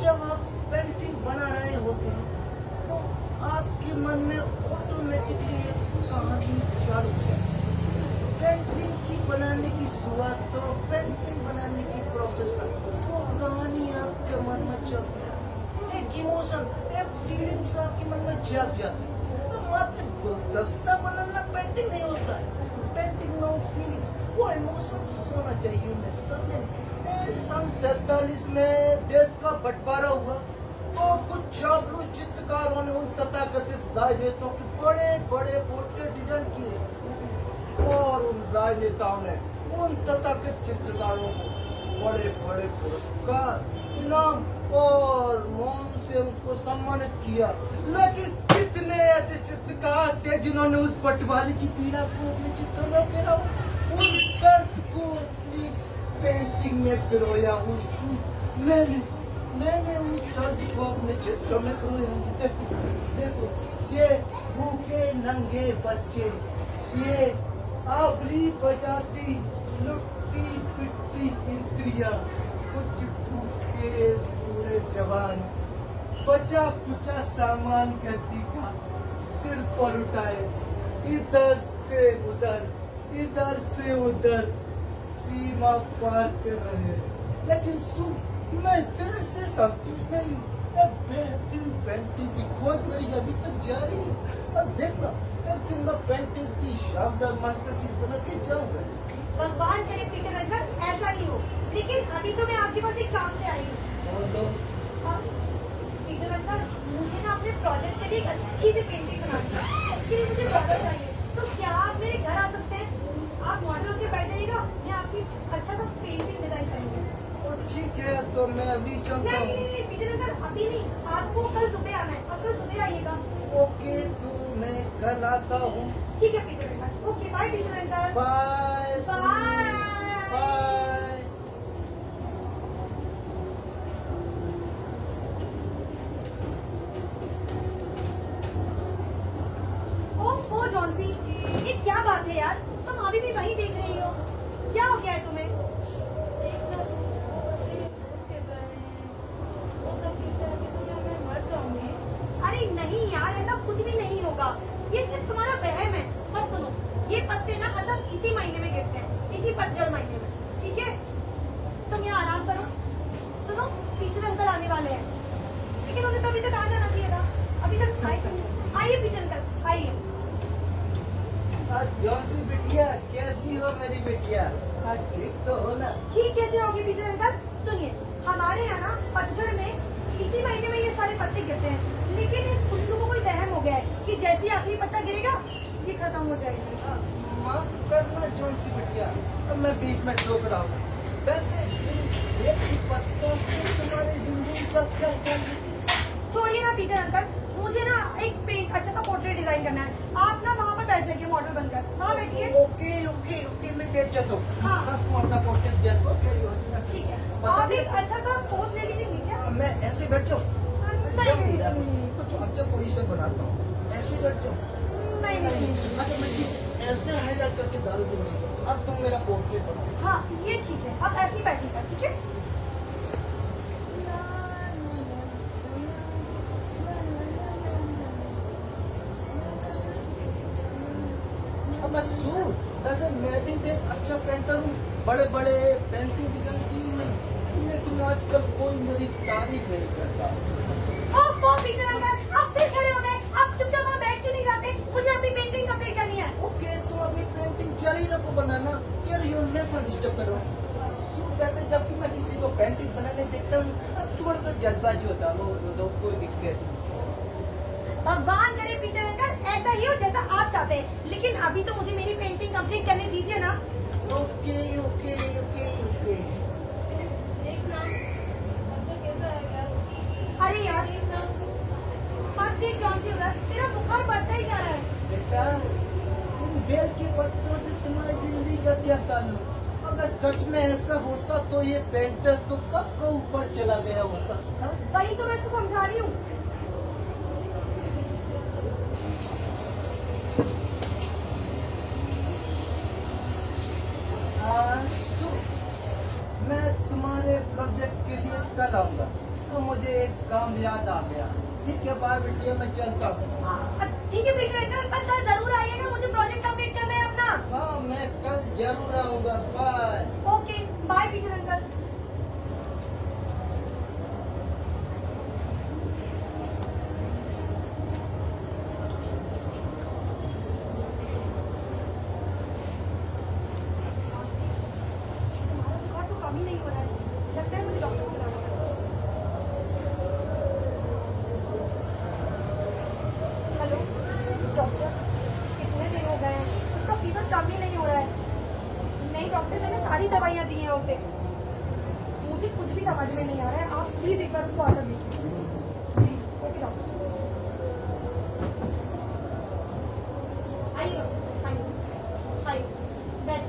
जब आप पेंटिंग बना रहे होते हैं तो आपके मन में ऑटोमेटिकली एक कहानी चालू हो जाती है। पेंटिंग की बनाने की शुरुआत तो पेंटिंग बनाने की प्रोसेस में वो कहानी आपके मन में चलती है, एक इमोशन, एक फीलिंग्स आपके मन में जाग जाती है। मात्र गुलदस्ता बनाना पेंटिंग नहीं होता है, पेंटिंग नो फीलिंग्स, वो इमोशंस होना चाहिए उनमें, समझे? सन 47 में देश का बंटवारा हुआ तो कुछ चापलूस चित्रकारों ने उन तथाकथित राजनेताओं के बड़े बड़े पोर्ट्रेट डिजाइन किए और उन राजनेताओं ने उन तथाकथित चित्रकारों को बड़े बड़े पुरस्कार, इनाम और मौन से उनको सम्मानित किया। लेकिन कितने ऐसे चित्रकार थे जिन्होंने उस बंटवारे की पीड़ा को अपने चित्रों में उपेरा, उस दर्द को अपनी पेंटिंग में पिरोया हूँ सूट मैंने उस दर्द को अपने चित्र में पिरोया हूँ। देखो ये भूखे नंगे बच्चे, ये आबरी बजाती लुटती पिटती स्त्रियाँ, कुछ भूखे पूरे जवान, बचा कुचा सामान गस्ती का सिर पर उठाए, इधर से उधर सीमा पार कर रहे हैं। लेकिन मैं तेरे से संतुष्ट नहीं हूँ। अब बेहतरीन पेंटिंग की खोज मेरी अभी तक जारी है। अब देखना एक दिन मैं पेंटिंग की शानदार मास्टरपीस बना के जाऊंगा। भगवान करे पीटर अंकल ऐसा ही हो, लेकिन अभी तो मैं आपके पास एक काम से आई हूँ। बोलो। पीटर अंकल, मुझे ना अपने प्रोजेक्ट के लिए एक अच्छी सी पेंटिंग बनानी है। उसके लिए मुझे मॉडल चाहिए, तो क्या आप मेरे घर आ सकते हैं? आप मॉडल होकर बैठ जाइएगा, मैं आपकी अच्छा सा पेंटिंग डिजाइन करेंगे। तो ठीक है, तो मैं अभी चलता हूँ। नहीं पीटर अंकल, अभी नहीं, आपको कल सुबह आना है। आप कल सुबह आइएगा। ओके, तो मैं कल आता हूँ। ठीक है Peter uncle. Okay bye Peter uncle. Bye. Bye. ओफो जॉन्सी, ये क्या बात है यार, तुम अभी भी वही देख रही हो। क्या हो गया है तुम्हें? देखना उसके बारे में, वो सब पीछे आके तो क्या मैं मर जाऊंगी? अरे नहीं यार, ऐसा कुछ भी नहीं होगा, ये सिर्फ तुम्हारा वहम है। और सुनो, ये पत्ते ना असल इसी महीने में गिरते हैं, इसी पतझड़ महीने में, ठीक है? तुम यहाँ आराम करो। सुनो, पीटर अंकल आने वाले हैं, लेकिन उन्हें तो अभी तक आ जाना चाहिए था। अभी तक आए क्यों नहीं? आइए पीटर अंकल, आइए। जॉन्सी बिटिया, कैसी हो मेरी बिटिया? ठीक तो हो ना? ठीक कैसे होगी पीटर अंकल? सुनिए, हमारे यहाँ ना पतझड़ में इसी महीने में ये सारे पत्ते गिरते हैं, लेकिन इस उल्लू को कोई वहम हो गया है कि जैसे ही आखिरी पत्ता गिरेगा ये खत्म हो जाएगी। माफ करना जॉन्सी बिटिया, अब मैं बीच में टोक रहा हूँ। वैसे इन पत्तों से तुम्हारी जिंदगी का क्या छोड़िए ना पीटर अंकल, मुझे ना एक पेंट अच्छा सा पोर्ट्रेट डिजाइन करना है। आप ना वहाँ पर बैठ जाइए मॉडल बनकर। हाँ बैठिए। ओके ओके ओके, मैं बैठ जाता हूँ। हाँ। तुम अपना पोर्ट्रेट डिजाइन को कैरी हो। ठीक है, बता आप दे। एक अच्छा सा पोज ले लीजिए क्या? मैं ऐसे बैठ जाऊँ? नहीं तो अच्छा पोजीशन बनाता हूँ, ऐसे बैठ जाऊँ? नहीं। अच्छा मैं ठीक ऐसे हाईलाइट करके दारू भी बनाऊँ। अब तुम मेरा पोर्ट्रेट बनाओ। हाँ ये ठीक है, अब ऐसे ही बैठिएगा, ठीक है? अब बस सुन, वैसे मैं भी एक अच्छा पेंटर हूँ, बड़े बड़े पेंटिंग डिजाइन की नहीं, लेकिन आजकल कोई मेरी तारीफ नहीं करता। ओफो पीटर अंकल, आप फिर खड़े हो गए। आप चुपचाप वहाँ बैठ क्यों नहीं जाते? मुझे अपनी पेंटिंग कंप्लीट करनी है। ओके, तुम अभी पेंटिंग चल ही ना को बनाना, यार यू नेवर डिस्टर्ब करो। वैसे जब भी मैं किसी को पेंटिंग बनाने देखता हूँ थोड़ा सा जल्दबाजी होता है, वो कोई दिक्कत नहीं। भगवान करे पीटर अंकल ऐसा ही हो जैसा आप चाहते हैं, लेकिन अभी तो मुझे मेरी पेंटिंग कंप्लीट करने दीजिए ना। Okay okay okay okay. देखना अब तो कैसा है यार? अरे यार मत देख जॉन्सी उधर, तेरा बुखार बढ़ता ही जा रहा है। बेटा, इन बेल के पत्तों से तुम्हारी जिंदगी का क्या ताल्लुक? अगर सच में ऐसा होता तो ये पेंटर तो कब को ऊपर चला गया होता। हाँ? वही तो मैं इसको समझा रही हूँ। मैं तुम्हारे प्रोजेक्ट के लिए कल आऊंगा, तो मुझे एक काम याद आ गया। ठीक है बाय बिटिया, मैं चलता हूँ। ठीक है पीटर अंकल, पर कल जरूर आइएगा, मुझे प्रोजेक्ट कंप्लीट करना है अपना। हाँ मैं कल जरूर आऊंगा। Bye. Okay bye Peter uncle. तुम्हारा बुखार तो कम ही नहीं हो रहा है, लगता है मुझे डॉक्टर को बुलाना पड़ेगा। हेलो डॉक्टर, कितने दिन हो गए हैं, उसका फीवर कम ही नहीं हो रहा है। नहीं डॉक्टर, मैंने सारी दवाइयाँ दी हैं उसे, मुझे कुछ भी समझ में नहीं आ रहा है। आप प्लीज एक बार उसको ऑर्डर दीजिए। जी ओके डॉक्टर। आइए डॉक्टर, आइए आइए बैठ।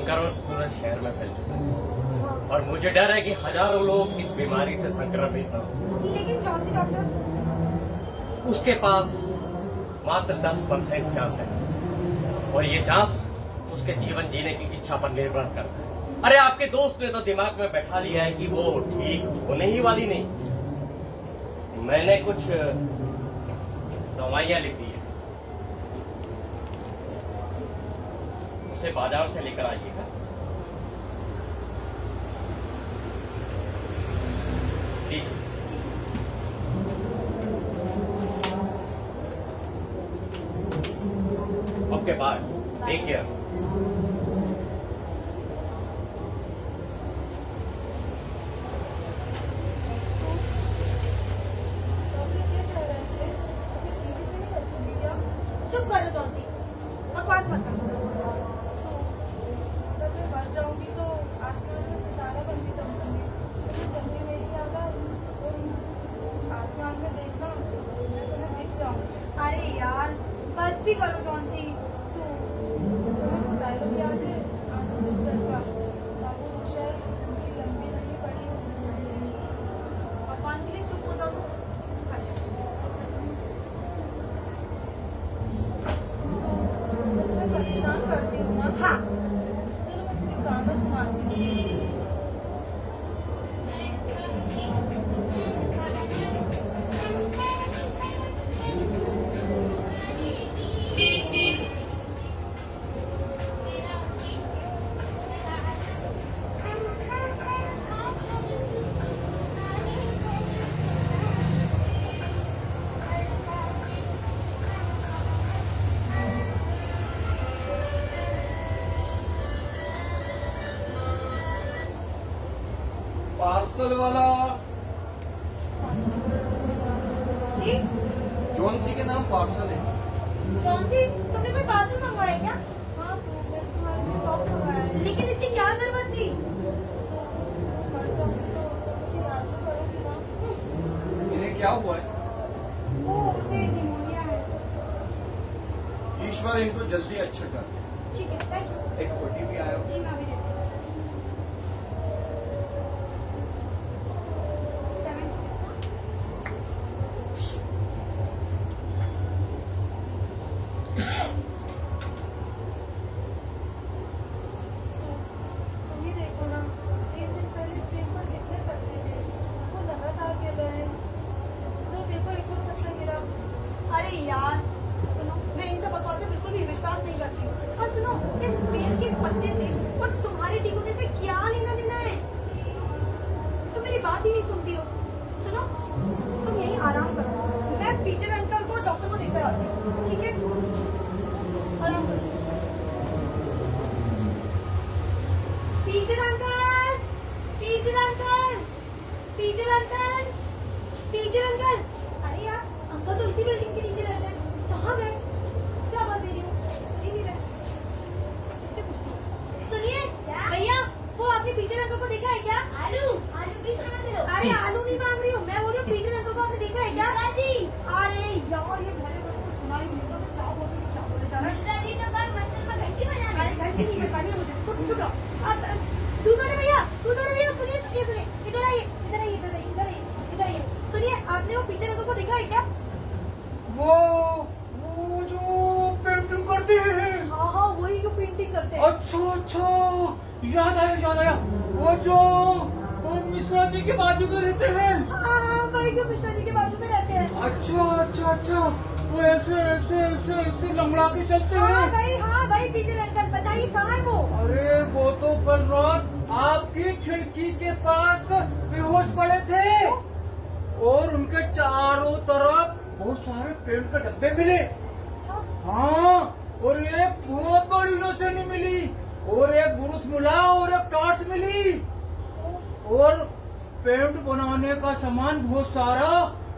संक्रमण पूरे शहर में फैल चुका है और मुझे डर है कि हजारों लोग इस बीमारी से संक्रमित न हो। लेकिन चौंसी डॉक्टर, उसके पास मात्र 10% चांस है और ये चांस उसके जीवन जीने की इच्छा पर निर्भर करता है। अरे आपके दोस्त ने तो दिमाग में बैठा लिया है कि वो ठीक होने ही वाली नहीं। मैंने कुछ दवाइयां लिख दी है, उसे बाजार से लेकर आइएगा। ठीक है। Okay bye, take care. चुप करो चौंसी, बकवास मत करो। अगर मैं मर जाऊंगी तो आसमान में सितारा बन के चमकूंगी। मुझे जब भी मेरी याद आई तुम आसमान में देखना, मैं तुम्हें दिख जाऊंगी। अरे यार बस भी करो चौंसी। तुम्हें वो डायलॉग याद है, आंखों में चलवा बाबू शायद जिंदगी लंबी नहीं बड़ी होनी चाहिए। भगवान के लिए चुप हो जाओ। मैं तुम्हें परेशान करती हूँ ना। हाँ, चलो मैं तुम्हें गाना सुनाती हूँ। पार्सल वाला जी जॉन्सी के नाम पार्सल है। चौंसी, तुमने कोई पार्सल मंगवाया क्या? हाँ मैं तुम्हारे लिए टॉप मंगाया है। लेकिन इसकी क्या जरूरत थी? मर जाऊंगी तो मुझे याद तो करोगी ना। इन्हें क्या हुआ है? वो उसे निमोनिया है। ईश्वर इनको जल्दी अच्छा कर। ठीक है, थैंक यू। एक ओटीपी आया। जी मैं अभी देती हूँ। 7 तुम ही देखो ना, 3 दिन पहले स्क्रीन पर कितने पत्ते थे, वो लगातार गिर रहे हैं। तो देखो एक और पत्ता गिरा। अरे यार सुनो, मैं इन सब बकवास से बिल्कुल भी विश्वास नहीं करती हूँ। और सुनो, इस बेल के पत्ते से और तुम्हारे टिकोने से क्या लेना देना है? तुम मेरी बात ही नहीं सुनती हो। सुनो, तुम यहीं आराम करो, मैं पीटर अंकल को डॉक्टर को देखकर आती हूँ। ठीक है, आराम करो। Peter uncle, Peter uncle, Peter uncle, Peter uncle. अरे यार, अंकल तो इसी बिल्डिंग के नीचे रहते हैं। कहाँ गए? इससे आवाज दे रही हूँ, सुन ही नहीं रहे। इससे पूछती हूँ। सुनिए भैया, वो आपने पीटर अंकल को देखा है क्या? आलू, आलू किस मांग रहे हो? अरे आलू नहीं मांग रही हूँ, मैं बोल रही हूँ पीटर अंकल को आपने देखा है क्या? अरे यार, ये भले भले को सुनाई नहीं देता। मैं क्या बोल रही हूँ, क्या बोले जा रहा है? घंटी बजाना। अरे घंटी नहीं बजानी है मुझे, चुप रहो। अब तू तो भैया, तू तो भैया, सुनिए सुनिए सुनिए, इधर आइए, इधर आइए, इधर आइए, इधर आइए, इधर आइए। सुनिए, आपने वो पीटर अंकल को देखा है क्या? वो जो पेंटिंग करते हैं। हाँ हाँ, वही जो पेंटिंग करते हैं। अच्छा, याद आया। वो जो मिश्रा जी के बाजू में रहते हैं। हाँ हाँ, वही जो मिश्रा जी के बाजू में रहते हैं। अच्छा, वो ऐसे लंगड़ा के चलते हाँ हैं। भाई पीटर अंकल, बताइए कहाँ है वो? अरे वो तो कल रात आपकी खिड़की के पास बेहोश पड़े थे और उनके चारों तरफ बहुत सारे पेंट के डब्बे मिले। अच्छा, हाँ, और एक बहुत बड़ी लोसेनी मिली और एक बुरुस मिला और एक टॉर्च मिली और पेंट बनाने का सामान बहुत सारा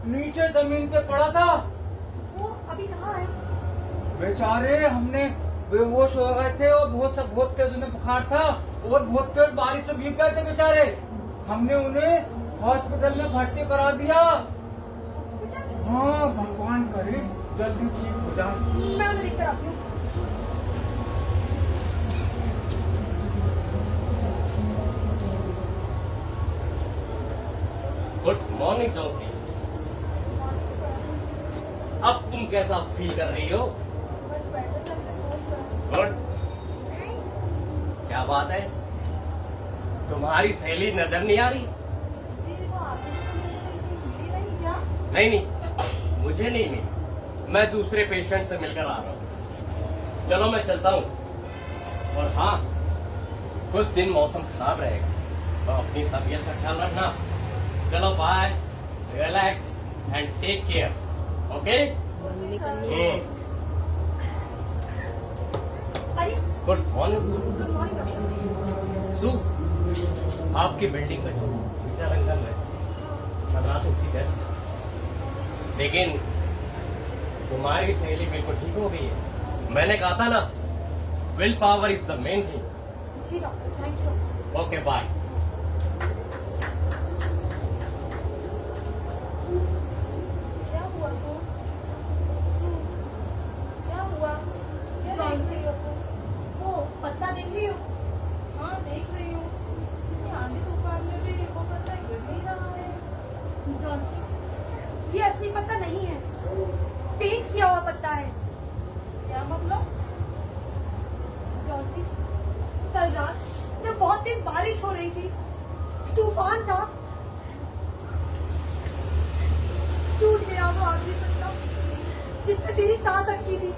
नीचे जमीन पे पड़ा था। वो अभी कहाँ है? बेचारे हमने बेहोश हो गए थे और बहुत तेज उन्हें बुखार था और बहुत तेज बारिश में भीग गए थे बेचारे। हमने उन्हें हॉस्पिटल में भर्ती करा दिया। हॉस्पिटल? हाँ, भगवान करे जल्दी ठीक हो जाए। मैं उन्हें देखकर आती हूँ। मॉर्निंग ज्योति। अब तुम कैसा फील कर रही हो? बस बेटर लग रहा है सर। गुड। क्या बात है, तुम्हारी सहेली नजर नहीं आ रही? जी वो आपने तो मुझे नहीं क्या? नहीं नहीं, मुझे नहीं मिली, मैं दूसरे पेशेंट से मिलकर आ रहा हूँ। चलो मैं चलता हूँ। और हाँ, कुछ दिन मौसम खराब रहेगा तो अपनी तबीयत का ख्याल रखना। चलो bye, relax and take care. Okay? अरे good morning good morning doctor. Sue. आपकी बिल्डिंग में जो पीटर अंकल है, खतरा तो ठीक है, लेकिन तुम्हारी सहेली बिल्कुल ठीक हो गई है। मैंने कहा था ना, will power is the main thing. जी doctor, thank you. Okay bye. क्या हुआ सर? सर, क्या हुआ? क्या देख रही हो तुम? वो पत्ता देख रही हो? हाँ देख रही हूँ, ये आंधी तूफान में भी वो पत्ता गिर नहीं रहा है। जॉन्सी, ये असली पत्ता नहीं है, पेंट किया हुआ पत्ता है। क्या मतलब? जॉन्सी, कल रात जब बहुत तेज बारिश हो रही थी, तूफान था, टूट गया वो आखिरी पत्ता जिसमें तेरी सांस अटकी थी।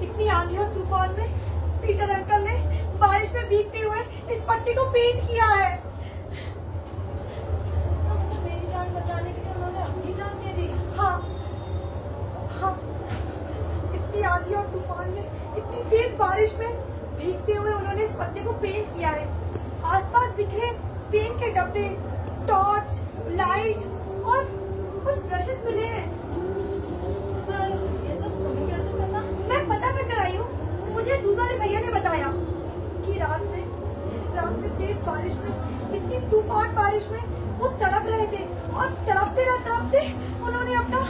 इतनी आंधी और तूफान में पीटर अंकल ने बारिश में भीगते हुए इस पट्टी को पेंट किया है। इसका मतलब मेरी जान बचाने के लिए उन्होंने अपनी जान दे दी। हाँ हाँ, इतनी आंधी और तूफान में, इतनी तेज बारिश में भीगते हुए उन्होंने इस पत्ते को पेंट किया है। आसपास बिखरे पेंट के डब्बे, टॉर्च, लाइट और कुछ ब्रशेस मिले हैं। पर ये सब तुम्हें कैसे पता? मैं पता कर आई हूँ, मुझे दूसरे भैया ने बताया कि रात में तेज बारिश में, इतनी तूफान बारिश में वो तड़प रहे थे और तड़पते उन्होंने अपना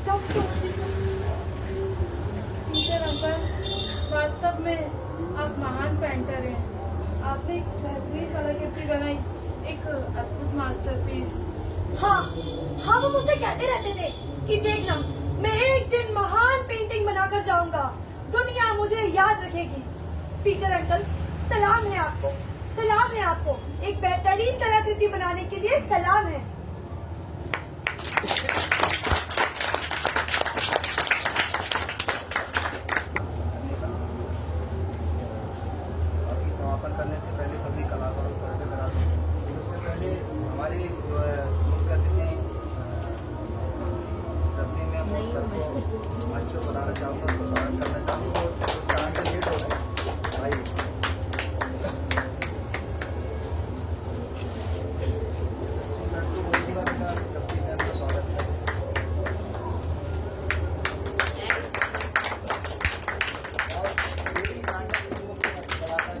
दम तोड़ दिया। टीचर अंकल, वास्तव में आप महान पेंटर हैं। आपने एक बेहतरीन कलाकृति बनाई, एक अद्भुत मास्टरपीस। हाँ हाँ, वो मुझसे कहते रहते थे कि देखना, मैं एक दिन महान पेंटिंग बनाकर जाऊंगा, दुनिया मुझे याद रखेगी। पीटर अंकल, सलाम है आपको, सलाम है आपको। एक बेहतरीन कलाकृति बनाने के लिए सलाम है। बाकी समापन करने से पहले सभी कलाकारों को खड़े करा दें। उससे पहले हमारी मुख्य अतिथि सब्जी में हम सर को मंच पर बनाना चाहूँगा, उसको स्वागत करना चाहूँगा। कुछ कारण से लेट हो गए भाई। लड़की बोलूँगा बेटा, सब्जी में आपका स्वागत है। और मेरी नाटक की मुख्य कलाकार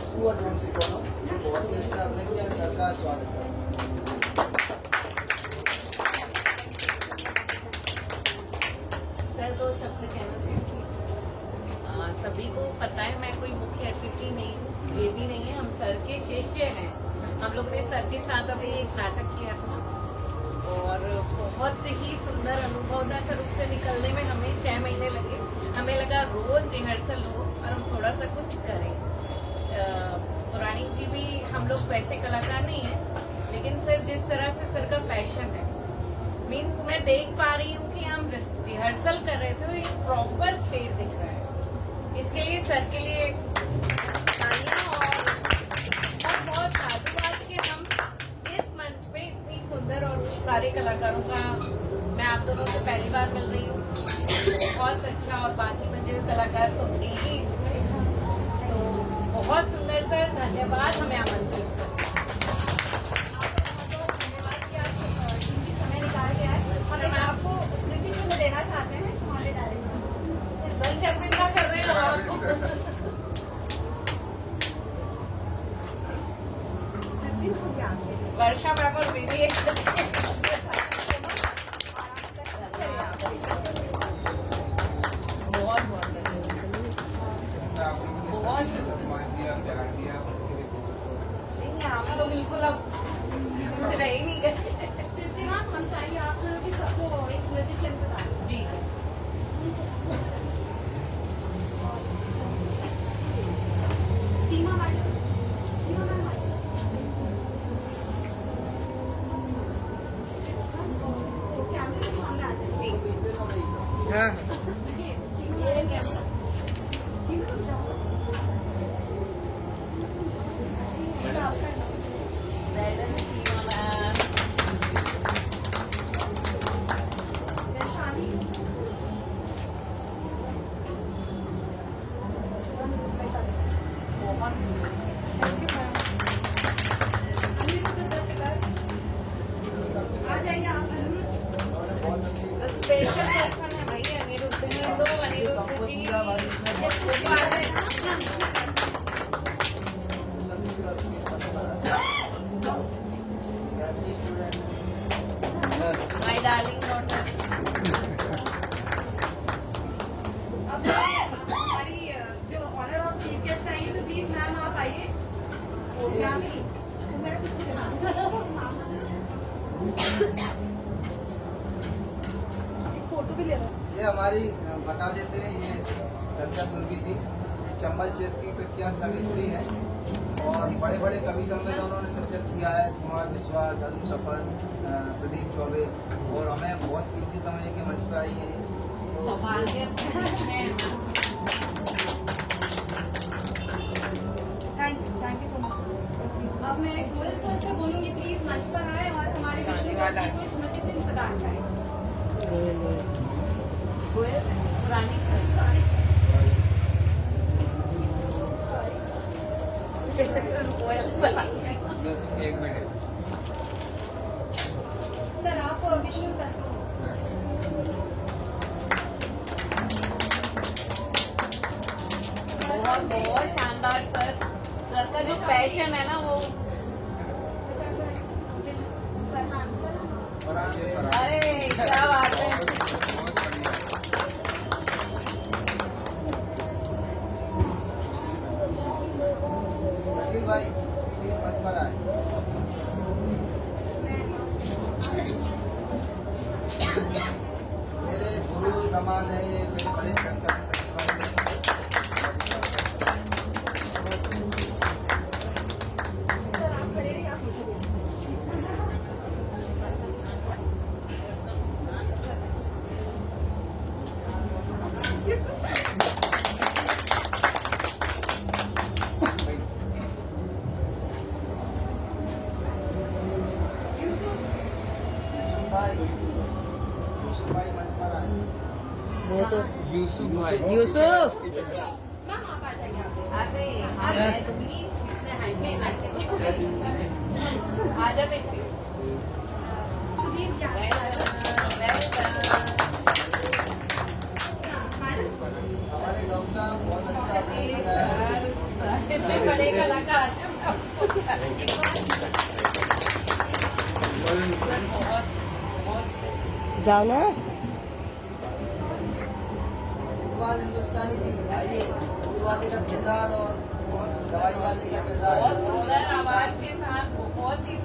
सुअर दोनों बहुत ही अच्छा आपने किया। सर का स्वागत है। सर दो शब्द कहना चाहती हूँ। सभी को पता है मैं कोई मुख्य अतिथि नहीं हूँ, ये भी नहीं है, हम सर के शिष्य हैं। हम लोग ने सर के साथ अभी एक नाटक किया था और बहुत ही सुंदर अनुभव था सर। उससे निकलने में हमें 6 महीने लगे। हमें लगा रोज रिहर्सल हो और हम थोड़ा सा कुछ करें। पुरानी जी भी हम लोग वैसे कलाकार नहीं है, लेकिन सर जिस तरह से सर का पैशन है, मीन्स मैं देख पा रही हूँ कि हम रिहर्सल कर रहे थे और एक प्रॉपर स्टेज दिख रहा है। इसके लिए सर के लिए तालियां और बहुत साधुवाद कि हम इस मंच पे इतनी सुंदर और सारे कलाकारों का, मैं आप दोनों से पहली बार मिल रही हूँ। बहुत अच्छा, और बाकी बचे कलाकार तो थे ही इसमें। तो बहुत सुंदर सर, धन्यवाद हमें आमंत्रित करने। धन्यवाद कि आप कीमती समय निकाल के आए। हम आपको स्मृति चिन्ह देना चाहते हैं हमारे डायरेक्टर। सर शर्मिंदा कर रहे हो आपको। वर्षा मैम और मेरी एक अच्छी बहुत बहुत यहाँ पर तो बिल्कुल अब कुछ रह ही नहीं गए। प्रीति मैम, हम चाहिए आप लोगों की सबको एक स्मृति चिन्ह प्रदान। जी सीमा मैडम, सीमा मैम कैमरे के सामने आ जाए। जी हाँ सीमा मैम, सीमा तुम जाओ। आपका सीमा मैम, वैशाली, बहुत आ जाइए आप अनुरुद्ध। स्पेशल पर्सन है भाई अनिरुद्ध है, तो अनिरुद्ध जी माय डार्लिंग डॉटर। अब हमारी जो ऑनर ऑफ चीफ गेस्ट आई है, तो प्लीज मैम आप आइए। फोटो भी ले लो। ये हमारी बता देते हैं, ये संध्या सुरभि जी चंबल क्षेत्र की प्रख्यात कवित्री है और बड़े बड़े कवि सम्मेलनों ने शिरकत किया है। कुमार विश्वास, अरुण सफर, प्रदीप चौबे, और हमें बहुत कीमती समझ के मंच पे आई है। सौभाग्य अपने बीच में है। Thank you so much. अब मैं गोयल सर से बोलूंगी, प्लीज मंच पर आए और हमारे विष्णु जी को स्मृति चिन्ह प्रदान करें। पुरानी एक मिनट सर आप विष्णु सर को बहुत बहुत शानदार सर। सर का जो पैशन है ना वो, अरे क्या बात है। सकील भाई प्लीज मंच पर आए। मेरे गुरु समान है ये, मेरे बड़े संकट सर आप खड़े रहिए, आप मुझे भाई मंच पर आए। वो तो यूसुफ भाई यूसुफ, मैम आप आ जाइए। अरे हाँ मैं दूंगी, इतने हाइजीन आजा बेटी। सुधीर क्या मैडम हमारे डॉक्टर साहब बहुत अच्छा इतने बड़े कलाकार जाओ ना। इकबाल हिंदुस्तानी जी आइए, वाले का किरदार और दवाई वाले का किरदार। बहुत सुंदर आवाज के साथ बहुत ही